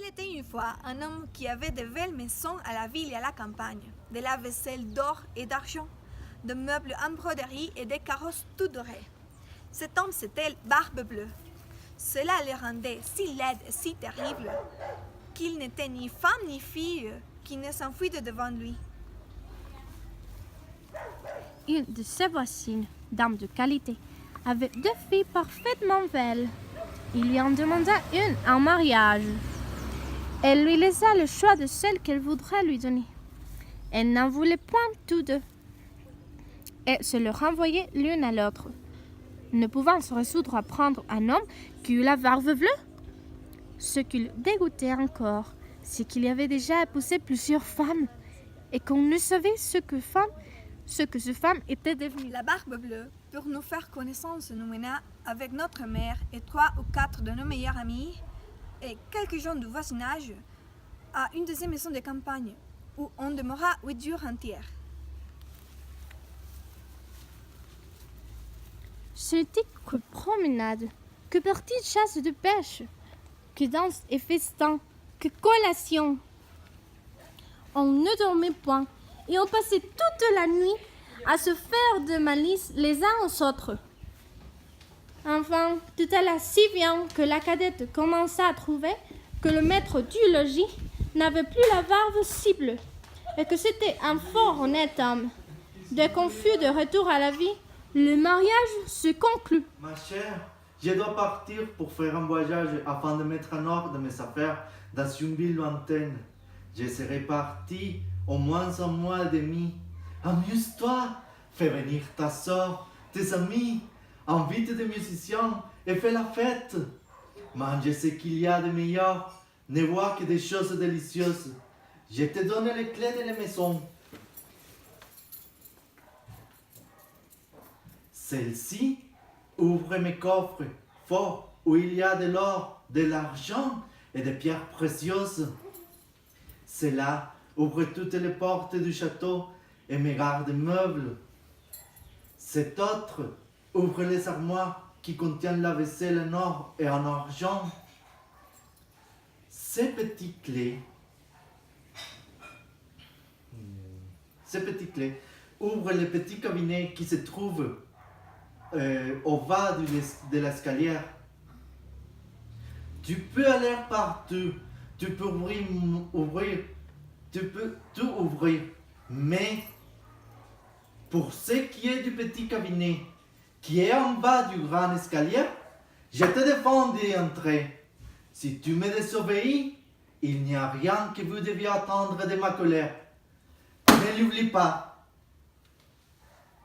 était une fois un homme qui avait de belles maisons à la ville et à la campagne, de la vaisselle d'or et d'argent, de meubles en broderie et des carrosses tout dorés. Cet homme s'appelait Barbe Bleue. Cela le rendait si laide et si terrible qu'il n'était ni femme ni fille qui ne s'enfuit de devant lui. Une de ses voisines, dame de qualité, avait 2 filles parfaitement belles. Il lui en demanda une en mariage. Elle lui laissa le choix de celle qu'elle voudrait lui donner. Elle n'en voulait point tous 2. Et se le renvoyait l'une à l'autre, ne pouvant se résoudre à prendre un homme qui eut la barbe bleue. Ce qui le dégoûtait encore, c'est qu'il y avait déjà épousé plusieurs femmes et qu'on ne savait ce que cette femme était devenue. La Barbe Bleue, pour nous faire connaissance, nous mena avec notre mère et 3 ou 4 de nos meilleurs amis et quelques gens du voisinage à une de ces maisons de campagne où on demeura 8 jours entiers. Ce n'était que promenade, que partie de chasse de pêche, que danse et festin, que collation. On ne dormait point et on passait toute la nuit à se faire de malice les uns aux autres. Enfin, tout alla si bien que la cadette commença à trouver que le maître du logis n'avait plus la barbe si bleue et que c'était un fort honnête homme. Dès qu'on fut de retour à la vie, le mariage se conclut. Ma chère, je dois partir pour faire un voyage afin de mettre en ordre mes affaires dans une ville lointaine. Je serai parti au moins un mois et demi. Amuse-toi, fais venir ta soeur, tes amis, invite des musiciens et fais la fête. Mange ce qu'il y a de meilleur, ne vois que des choses délicieuses. Je te donne les clés de la maison. Celle-ci ouvre mes coffres forts où il y a de l'or, de l'argent et des pierres précieuses. Cela ouvre toutes les portes du château et mes garde-meubles. Cet autre ouvre les armoires qui contiennent la vaisselle en or et en argent. Ces petites clés ouvrent les petits cabinets qui se trouvent au bas de l'escalier. Tu peux aller partout, tu peux tu peux tout ouvrir, mais pour ce qui est du petit cabinet qui est en bas du grand escalier, je te défends d'y entrer. Si tu me désobéis, il n'y a rien que vous deviez attendre de ma colère. Ne l'oublie pas.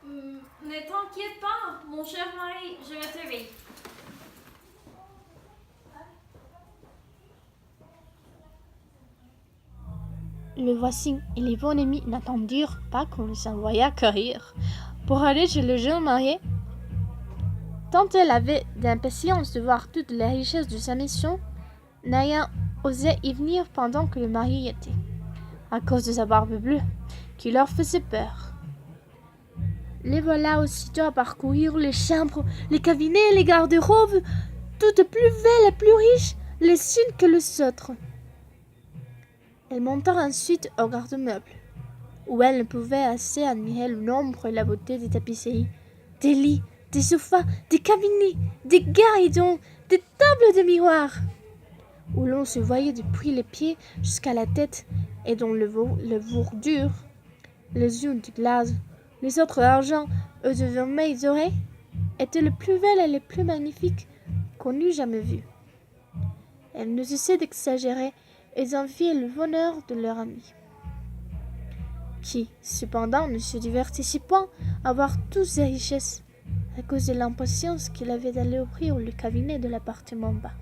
Ne t'inquiète pas, mon cher mari, je vais te réveiller. Le voisin et les bons amis n'attendirent pas qu'on les envoyât courir pour aller chez le jeune marié. Tant elle avait d'impatience de voir toutes les richesses de sa maison, n'ayant osé y venir pendant que le mari y était, à cause de sa barbe bleue, qui leur faisait peur. Les voilà aussitôt à parcourir les chambres, les cabinets, les garde-robes, toutes plus belles et plus riches les unes que les autres. Elle monta ensuite au garde-meuble, où elle ne pouvait assez admirer le nombre et la beauté des tapisseries, des lits, des sofas, des cabinets, des guéridons, des tables de miroirs, où l'on se voyait depuis les pieds jusqu'à la tête et dont le bordure, les unes de glace, les autres d'argent et de vermeil doré, étaient les plus belles et les plus magnifiques qu'on eût jamais vues. Elle ne cessait d'exagérer et d'envier le bonheur de leur ami, qui, cependant, ne se divertissait point à voir toutes ces richesses, à cause de l'impatience qu'il avait d'aller ouvrir le cabinet de l'appartement bas.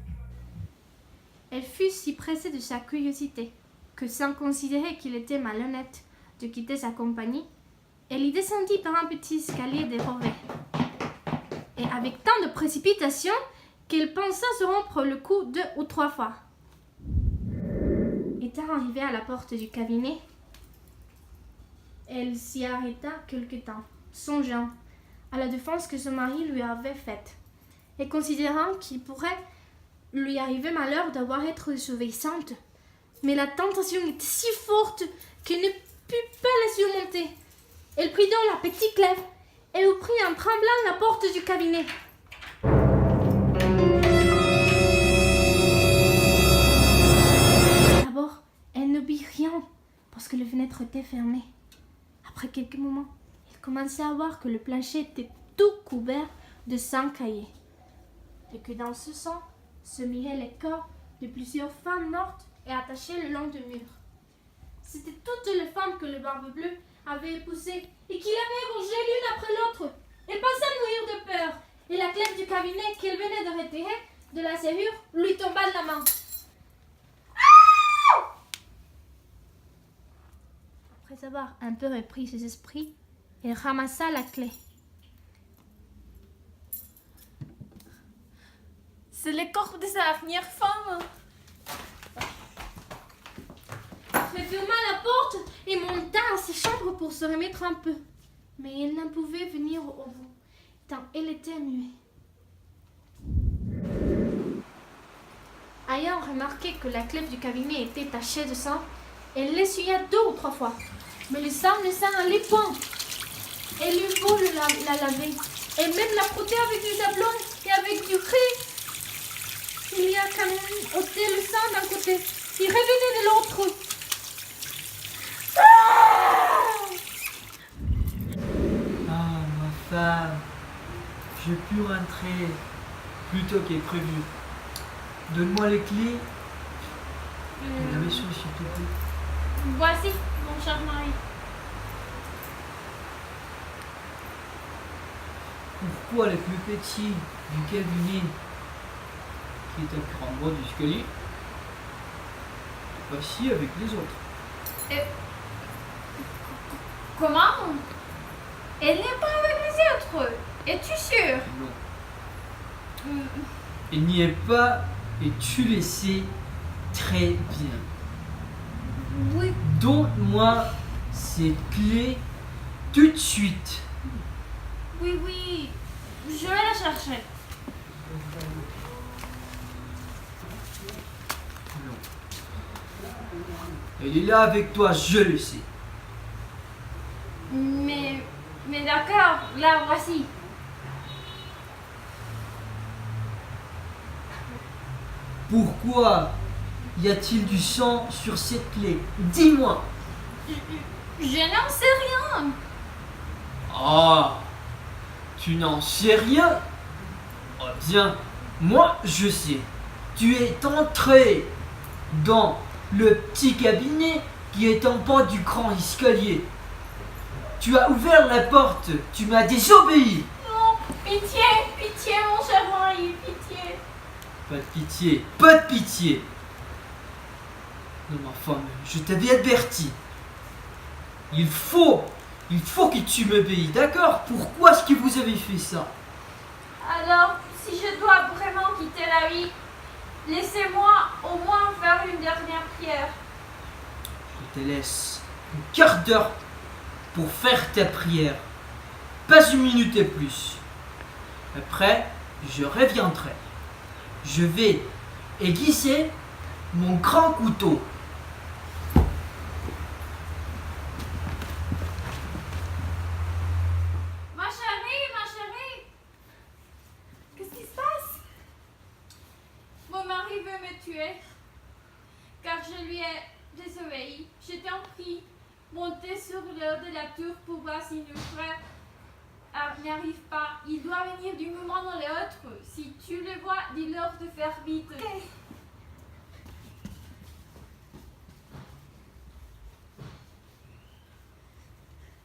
Elle fut si pressée de sa curiosité que, sans considérer qu'il était malhonnête de quitter sa compagnie, elle y descendit par un petit escalier dérobé, et avec tant de précipitation qu'elle pensa se rompre le cou 2 ou 3 fois. Étant arrivée à la porte du cabinet, elle s'y arrêta quelque temps, songeant à la défense que son mari lui avait faite, et considérant qu'il pourrait lui arriver malheur d'avoir été désobéissante Mais la tentation était si forte qu'elle ne put pas la surmonter. Elle prit donc la petite clef et ouvrit en tremblant la porte du cabinet. D'abord, elle ne vit rien parce que les fenêtres étaient fermées. Après quelques moments, elle commençait à voir que le plancher était tout couvert de sang caillé et que dans ce sang se miraient les corps de plusieurs femmes mortes et attachées le long du mur. C'étaient toutes les femmes que le Barbe Bleue avait épousées et qu'il avait égorgées l'une après l'autre. Elle pensait à mourir de peur et la clef du cabinet qu'elle venait de retirer de la serrure lui tomba de la main. Après avoir un peu repris ses esprits, elle ramassa la clé. C'est le corps de sa dernière femme. Elle ferma la porte et monta à sa chambre pour se remettre un peu. Mais elle n'en pouvait venir au bout, tant elle était muette. Ayant remarqué que la clef du cabinet était tachée de sang, elle l'essuya 2 ou 3 fois. Mais le sang ne s'en allait point. Elle eut beau la laver, et même la frotter avec du sablon et avec du riz. Il y a quand même ôté le sang d'un côté, il revenait de l'autre. Ah, ma femme, je puis rentrer plus tôt qu'est prévu. Donne-moi les clés et la vaisselle, s'il te plaît. Voici, mon cher mari. Pourquoi le plus petit du cabinet, qui est à grand bord du escalier, est assis avec les autres? Comment? Elle n'est pas avec les autres. Es-tu sûr? Non. Il n'y est pas et tu le sais très bien. Oui. Donne-moi ces clés tout de suite. Oui, oui. Je vais la chercher. Non. Elle est là avec toi, je le sais. Mais d'accord, la voici. Pourquoi y a-t-il du sang sur cette clé? Dis-moi. Je n'en sais rien. Ah, tu n'en sais rien? Oh bien, moi je sais. Tu es entré dans le petit cabinet qui est en bas du grand escalier. Tu as ouvert la porte, tu m'as désobéi. Non, pitié, pitié, mon cher mari, pitié. Pas de pitié, pas de pitié. Non, ma femme, je t'avais averti. Il faut que tu m'obéis, d'accord? Pourquoi est-ce que vous avez fait ça? Alors, si je dois vraiment quitter la vie, laissez-moi au moins faire une dernière prière. Je te laisse un quart d'heure pour faire ta prière. Pas une minute et plus. Après, je reviendrai. Je vais aiguiser mon grand couteau. Ma chérie, qu'est-ce qui se passe? Mon mari veut me tuer, car je lui ai désobéi. Je t'en prie, montez sur le haut de la tour pour voir si nos frères n'y arrivent pas. Il doit venir du moment dans l'autre. Si tu le vois, dis-leur de faire vite.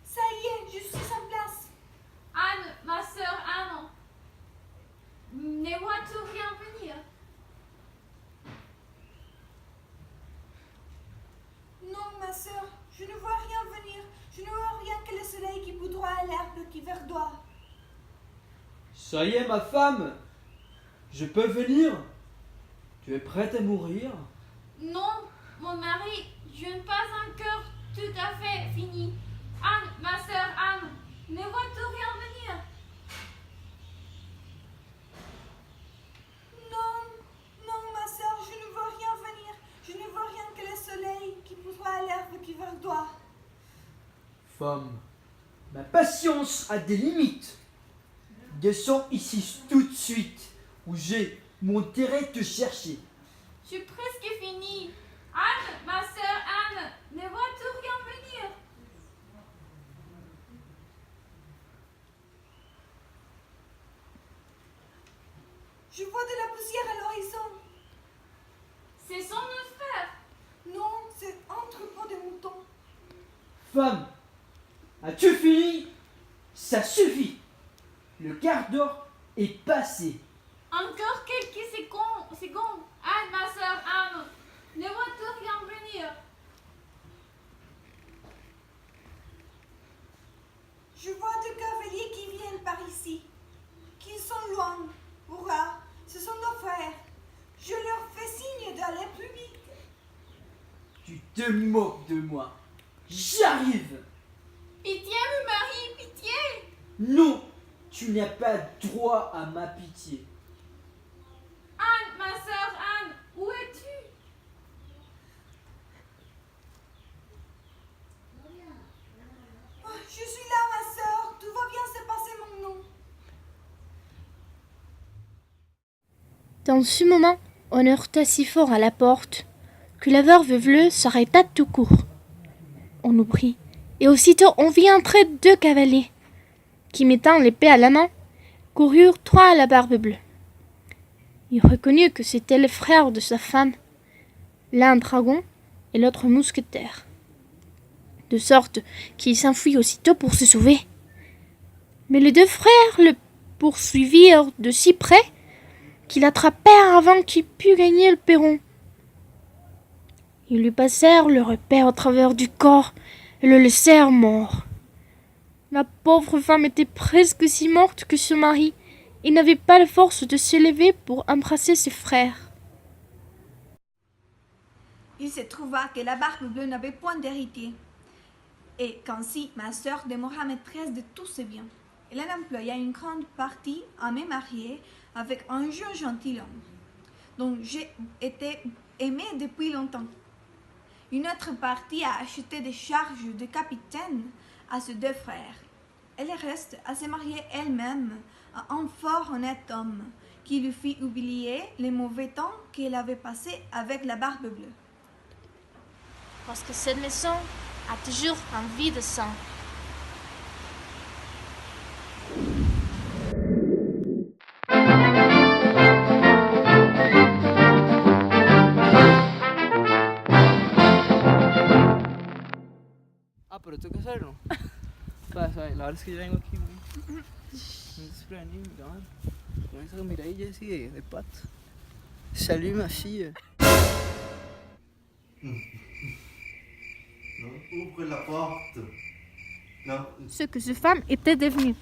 Ça y est, je suis en place. Anne, ma sœur Anne, ne vois-tu rien venir? Non, ma sœur, je ne vois rien venir. Je ne vois rien que le soleil qui poudroie et l'herbe qui verdoie. Ça y est, ma femme, je peux venir? Tu es prête à mourir? Non, mon mari, je n'ai pas encore tout à fait fini. Anne, ma sœur Anne, ne vois-tu rien venir? Non, non, ma sœur, je ne vois rien venir. Je ne vois rien que le soleil Femme, ma patience a des limites. Descends ici tout de suite, ou j'ai monterai te chercher. Je suis presque finie. Anne, ma sœur Anne, ne vois-tu rien venir? Je vois de la poussière à l'horizon. C'est son nos frères. Non, c'est un troupeau de moutons. Femme, as-tu fini? Ça suffit. Le quart d'heure est passé. Encore quelques secondes. Anne, ma sœur Anne, ne vois-tu rien venir? Je vois deux cavaliers qui viennent par ici. Qu'ils sont loin. Hurrah, ce sont nos frères. Je leur fais signe d'aller plus vite. Tu te moques de moi. J'arrive. Pitié, mon mari, pitié. Non, tu n'as pas droit à ma pitié. Anne, ma sœur Anne, où es-tu? Oh, je suis là, ma sœur. Tout va bien se passer, mon nom. Dans ce moment, on heurta si fort à la porte que la veuve Vleu s'arrêta tout court. On ouvrit, et aussitôt on vit entrer deux cavaliers, qui, mettant l'épée à la main, coururent droit à la Barbe Bleue. Il reconnut que c'était le frère de sa femme, l'un dragon et l'autre mousquetaire, de sorte qu'il s'enfuit aussitôt pour se sauver. Mais les deux frères le poursuivirent de si près qu'ils l'attrapèrent avant qu'il pût gagner le perron. Ils lui passèrent leur épée au travers du corps et le laissèrent mort. La pauvre femme était presque si morte que son mari, et n'avait pas la force de se lever pour embrasser ses frères. Il se trouva que la Barbe Bleue n'avait point d'héritier, et qu'ainsi ma sœur demeura maîtresse de tous ses biens. Elle en employa une grande partie à me marier avec un jeune gentilhomme, dont j'ai été aimée depuis longtemps. Une autre partie a acheté des charges de capitaine à ses deux frères, et le reste à se marier elle-même à un fort honnête homme, qui lui fit oublier les mauvais temps qu'elle avait passés avec la Barbe Bleue. Parce que cette maison a toujours envie de sang. Pero tengo que hacerlo. La verdad es que yo vengo aquí muy desprevenido, con esa miradilla así de pato. Salut ma fille. Non, ouvre la porte. Non, Ce que cette femme était devenue.